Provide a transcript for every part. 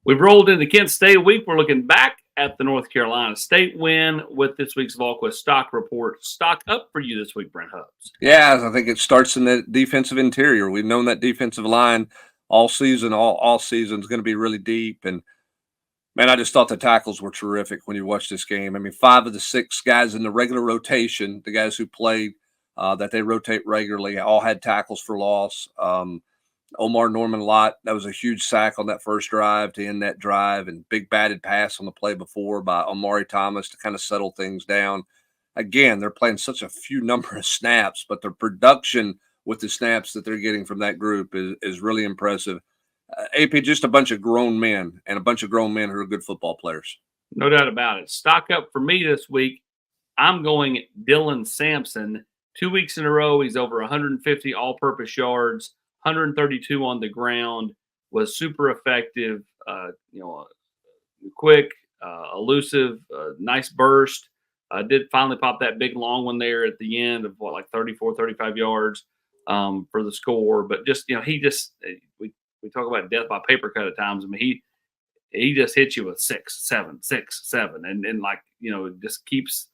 We've rolled into Kent State week. We're looking back at the North Carolina State win with this week's Volquest Stock Report. Stock up for you this week, Brent Hubbs. Yeah, I think it starts in the defensive interior. We've known that defensive line all season, all season is going to be really deep. And man, I just thought the tackles were terrific when you watch this game. I mean, 5 of the 6 guys in the regular rotation, the guys who played that they rotate regularly, all had tackles for loss. Omar Norman Lott, that was a huge sack on that first drive to end that drive, and big batted pass on the play before by Omari Thomas to kind of settle things down. Again, they're playing such a few number of snaps, but their production with the snaps that they're getting from that group is really impressive. AP, just a bunch of grown men and a bunch of grown men who are good football players. No doubt about it. Stock up for me this week. I'm going Dylan Sampson. 2 weeks in a row, he's over 150 all-purpose yards, 132 on the ground, was super effective, quick, elusive, nice burst. Did finally pop that big long one there at the end of 34, 35 yards for the score. But just, we talk about death by paper cut at times. I mean, he just hits you with 6, 7, 6, 7. And it just keeps,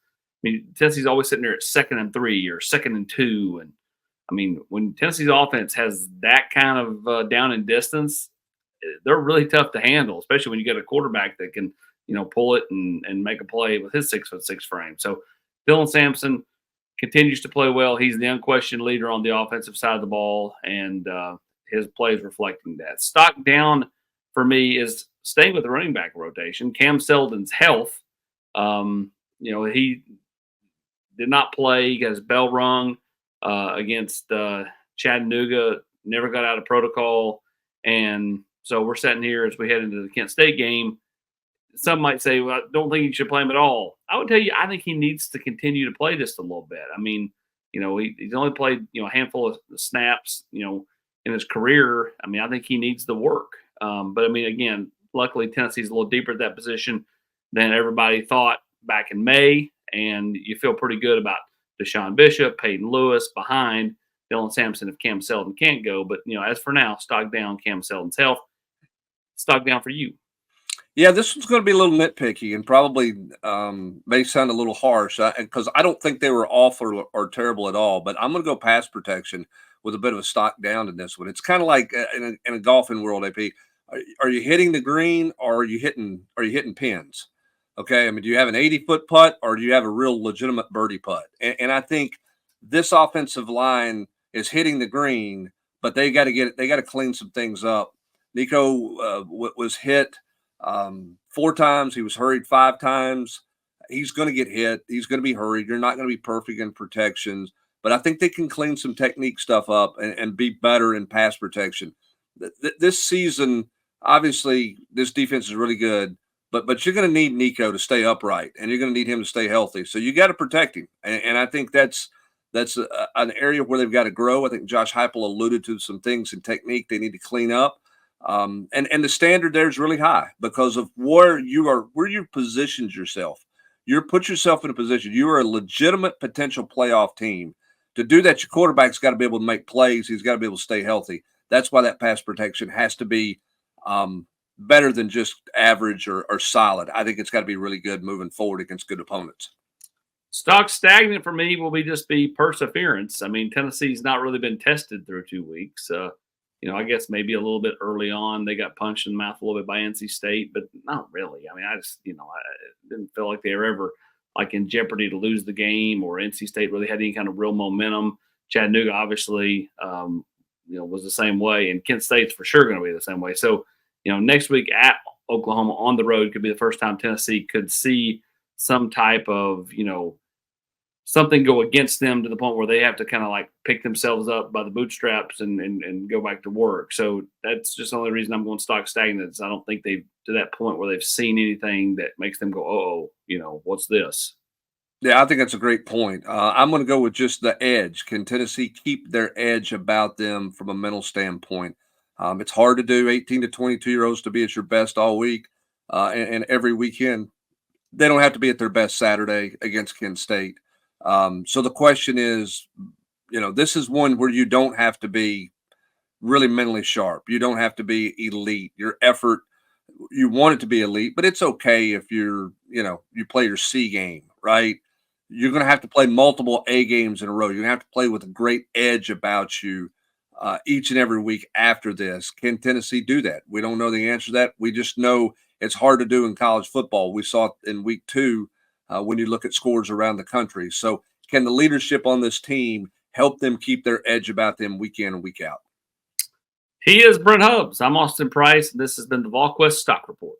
Tennessee's always sitting there at 2nd and 3 or 2nd and 2. And I mean, when Tennessee's offense has that kind of down and distance, they're really tough to handle, especially when you get a quarterback that can, pull it and make a play with his 6'6" frame. So Dylan Sampson continues to play well. He's the unquestioned leader on the offensive side of the ball, and his play is reflecting that. Stock down for me is staying with the running back rotation. Cam Seldon's health. He did not play. He got his bell rung against Chattanooga, never got out of protocol. And so we're sitting here as we head into the Kent State game. Some might say, well, I don't think you should play him at all. I would tell you, I think he needs to continue to play just a little bit. I mean, he's only played, a handful of snaps, in his career. I mean, I think he needs the work. But I mean, again, luckily Tennessee's a little deeper at that position than everybody thought back in May. And you feel pretty good about Deshaun Bishop, Peyton Lewis behind Dylan Sampson if Cam Seldon can't go. But, as for now, stock down Cam Seldon's health. Stock down for you. Yeah, this one's going to be a little nitpicky and probably may sound a little harsh because I don't think they were awful or terrible at all. But I'm going to go pass protection with a bit of a stock down in this one. It's kind of like in a golfing world, AP. Are you hitting the green or are you hitting pins? Okay, I mean, do you have an 80-foot putt or do you have a real legitimate birdie putt? And I think this offensive line is hitting the green, but they got to clean some things up. Nico was hit 4 times. He was hurried 5 times. He's going to get hit. He's going to be hurried. You're not going to be perfect in protections, but I think they can clean some technique stuff up and be better in pass protection. This season, obviously, this defense is really good, but you're going to need Nico to stay upright, and you're going to need him to stay healthy. So you got to protect him, and I think that's an area where they've got to grow. I think Josh Heupel alluded to some things in technique they need to clean up. And the standard there is really high because of where you positioned yourself. You put yourself in a position. You are a legitimate potential playoff team. To do that, your quarterback's got to be able to make plays. He's got to be able to stay healthy. That's why that pass protection has to be better than just average or solid. I think it's got to be really good moving forward against good opponents. Stock stagnant for me will just be perseverance. I mean, Tennessee's not really been tested through 2 weeks. I guess maybe a little bit early on, they got punched in the mouth a little bit by NC State, but not really. I mean, I just, I didn't feel like they were ever in jeopardy to lose the game, or NC State really had any kind of real momentum. Chattanooga obviously, was the same way, and Kent State's for sure going to be the same way. So, next week at Oklahoma on the road could be the first time Tennessee could see some type of, something go against them to the point where they have to kind of pick themselves up by the bootstraps and go back to work. So that's just the only reason I'm going stock stagnant. Is I don't think they've to that point where they've seen anything that makes them go, what's this? Yeah, I think that's a great point. I'm going to go with just the edge. Can Tennessee keep their edge about them from a mental standpoint? It's hard to do 18 to 22-year-olds to be at your best all week and every weekend. They don't have to be at their best Saturday against Kent State. So the question is, this is one where you don't have to be really mentally sharp. You don't have to be elite. Your effort you want it to be elite, but it's okay if you play your C game, right? You're going to have to play multiple A games in a row. You're going to have to play with a great edge about you each and every week after this. Can Tennessee do that? We don't know the answer to that. We just know it's hard to do in college football. We saw it in week 2 when you look at scores around the country. So can the leadership on this team help them keep their edge about them week in and week out? He is Brent Hubbs. I'm Austin Price, and this has been the Volquest Stock Report.